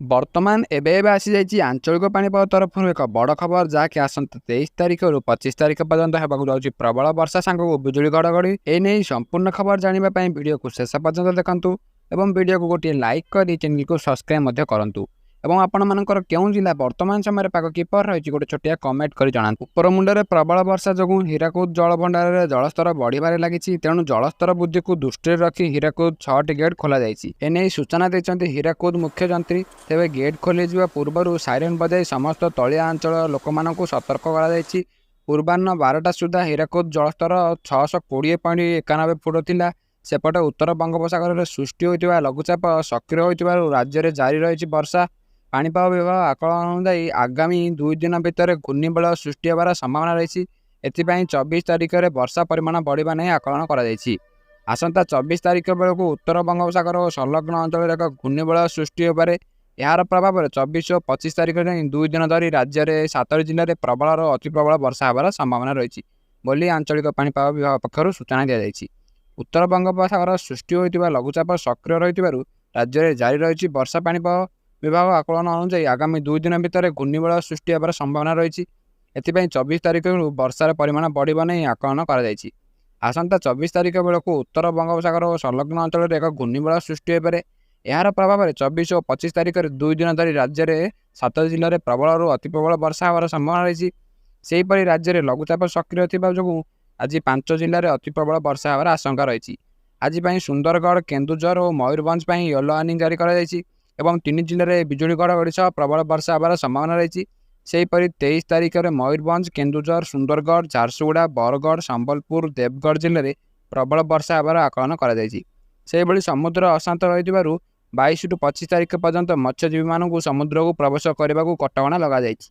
ବର୍ତ୍ତମାନ ଏବେ ଆସି ଯାଇଛି ଆଞ୍ଚଳିକ ପାଣିପାଗ ତରଫରୁ ଏକ ବଡ଼ ଖବର, ଯାହାକି ଆସନ୍ତା 23 ତାରିଖରୁ 25 ତାରିଖ ପର୍ଯ୍ୟନ୍ତ ହେବାକୁ ଯାଉଛି ପ୍ରବଳ ବର୍ଷା ସାଙ୍ଗକୁ ବିଜୁଳି ଘଡ଼ଘଡ଼ି। ଏନେଇ ସମ୍ପୂର୍ଣ୍ଣ ଖବର ଜାଣିବା ପାଇଁ ଭିଡ଼ିଓକୁ ଶେଷ ପର୍ଯ୍ୟନ୍ତ ଦେଖନ୍ତୁ ଏବଂ ଭିଡ଼ିଓକୁ ଗୋଟିଏ ଲାଇକ୍ କରି ଚ୍ୟାନେଲକୁ ସବସ୍କ୍ରାଇବ୍ ମଧ୍ୟ କରନ୍ତୁ। ଏବଂ ଆପଣମାନଙ୍କର କେଉଁ ଜିଲ୍ଲା ବର୍ତ୍ତମାନ ସମୟରେ ପାଗ କିପରି ରହିଛି ଗୋଟେ ଛୋଟିଆ କମେଣ୍ଟ କରି ଜଣାନ୍ତୁ। ଉପର ମୁଣ୍ଡରେ ପ୍ରବଳ ବର୍ଷା ଯୋଗୁଁ ହୀରାକୁଦ ଜଳଭଣ୍ଡାରରେ ଜଳସ୍ତର ବଢ଼ିବାରେ ଲାଗିଛି। ତେଣୁ ଜଳସ୍ତର ବୃଦ୍ଧିକୁ ଦୃଷ୍ଟିରେ ରଖି ହୀରାକୁଦ 6ଟି ଗେଟ୍ ଖୋଲାଯାଇଛି। ଏନେଇ ସୂଚନା ଦେଇଛନ୍ତି ହୀରାକୁଦ ମୁଖ୍ୟ ଯନ୍ତ୍ରୀ। ତେବେ ଗେଟ୍ ଖୋଲିଯିବା ପୂର୍ବରୁ ସାଇରେନ୍ ବଜାଇ ସମସ୍ତ ତଳିଆ ଅଞ୍ଚଳ ଲୋକମାନଙ୍କୁ ସତର୍କ କରାଯାଇଛି। ପୂର୍ବାହ୍ନ 12ଟା ସୁଦ୍ଧା ହୀରାକୁଦ ଜଳସ୍ତର 620.91 ଫୁଟ ଥିଲା। ସେପଟେ ଉତ୍ତର ବଙ୍ଗୋପସାଗରରେ ସୃଷ୍ଟି ହୋଇଥିବା ଲଘୁଚାପ ସକ୍ରିୟ ହୋଇଥିବାରୁ ରାଜ୍ୟରେ ଜାରି ରହିଛି ବର୍ଷା। ପାଣିପାଗ ବିଭାଗ ଆକଳନ ଅନୁଯାୟୀ ଆଗାମୀ 2 ଦିନ ଭିତରେ ଘୂର୍ଣ୍ଣିବଳୟ ସୃଷ୍ଟି ହେବାର ସମ୍ଭାବନା ରହିଛି। ଏଥିପାଇଁ 24 ତାରିଖରେ ବର୍ଷା ପରିମାଣ ବଢ଼ିବା ନେଇ ଆକଳନ କରାଯାଇଛି। ଆସନ୍ତା 24 ତାରିଖ ବେଳକୁ ଉତ୍ତର ବଙ୍ଗୋପସାଗର ଓ ସଂଲଗ୍ନ ଅଞ୍ଚଳରେ ଏକ ଘୂର୍ଣ୍ଣିବଳୟ ସୃଷ୍ଟି ହୋଇପାରେ। ଏହାର ପ୍ରଭାବରେ 24 ଓ 25 ତାରିଖ ଯାଏଁ 2 ଦିନ ଧରି ରାଜ୍ୟରେ 7ଟି ଜିଲ୍ଲାରେ ପ୍ରବଳରୁ ଅତି ପ୍ରବଳ ବର୍ଷା ହେବାର ସମ୍ଭାବନା ରହିଛି ବୋଲି ଆଞ୍ଚଳିକ ପାଣିପାଗ ବିଭାଗ ପକ୍ଷରୁ ସୂଚନା ଦିଆଯାଇଛି। ଉତ୍ତର ବଙ୍ଗୋପସାଗର ସୃଷ୍ଟି ହୋଇଥିବା ଲଘୁଚାପ ସକ୍ରିୟ ରହିଥିବାରୁ ରାଜ୍ୟରେ ଜାରି ରହିଛି ବର୍ଷା। ପାଣିପାଗ ବିଭାଗ ଆକଳନ ଅନୁଯାୟୀ ଆଗାମୀ 2 ଦିନ ଭିତରେ ଘୂର୍ଣ୍ଣିବଳୟ ସୃଷ୍ଟି ହେବାର ସମ୍ଭାବନା ରହିଛି। ଏଥିପାଇଁ 24 ତାରିଖରୁ ବର୍ଷାର ପରିମାଣ ବଢ଼ିବା ନେଇ ଆକଳନ କରାଯାଇଛି। ଆସନ୍ତା 24 ତାରିଖ ବେଳକୁ ଉତ୍ତର ବଙ୍ଗୋପସାଗର ଓ ସଂଲଗ୍ନ ଅଞ୍ଚଳରେ ଏକ ଘୂର୍ଣ୍ଣିବଳୟ ସୃଷ୍ଟି ହୋଇପାରେ। ଏହାର ପ୍ରଭାବରେ 24 ଓ 25 ତାରିଖରେ 2 ଦିନ ଧରି ରାଜ୍ୟରେ 7 ଜିଲ୍ଲାରେ ପ୍ରବଳରୁ ଅତି ପ୍ରବଳ ବର୍ଷା ହେବାର ସମ୍ଭାବନା ରହିଛି। ସେହିପରି ରାଜ୍ୟରେ ଲଘୁଚାପ ସକ୍ରିୟ ଥିବା ଯୋଗୁଁ ଆଜି 5 ଜିଲ୍ଲାରେ ଅତି ପ୍ରବଳ ବର୍ଷା ହେବାର ଆଶଙ୍କା ରହିଛି। ଆଜି ପାଇଁ ସୁନ୍ଦରଗଡ଼, କେନ୍ଦୁଝର ଓ ମୟୂରଭଞ୍ଜ ପାଇଁ ୟେଲୋ ୱାର୍ଣ୍ଣିଂ ଜାରି କରାଯାଇଛି ଏବଂ 3 ଜିଲ୍ଲାରେ ବିଜୁଳି ଘଡ଼ଘଡ଼ି ସହ ପ୍ରବଳ ବର୍ଷା ହେବାର ସମ୍ଭାବନା ରହିଛି। ସେହିପରି 23 ତାରିଖରେ ମୟୂରଭଞ୍ଜ, କେନ୍ଦୁଝର, ସୁନ୍ଦରଗଡ଼, ଝାରସୁଗୁଡ଼ା, ବରଗଡ଼, ସମ୍ବଲପୁର, ଦେବଗଡ଼ ଜିଲ୍ଲାରେ ପ୍ରବଳ ବର୍ଷା ହେବାର ଆକଳନ କରାଯାଇଛି। ସେହିଭଳି ସମୁଦ୍ର ଅଶାନ୍ତ ରହିଥିବାରୁ 22ରୁ 25 ତାରିଖ ପର୍ଯ୍ୟନ୍ତ ମତ୍ସ୍ୟଜୀବୀମାନଙ୍କୁ ସମୁଦ୍ରକୁ ପ୍ରବେଶ କରିବାକୁ କଟକଣା ଲଗାଯାଇଛି।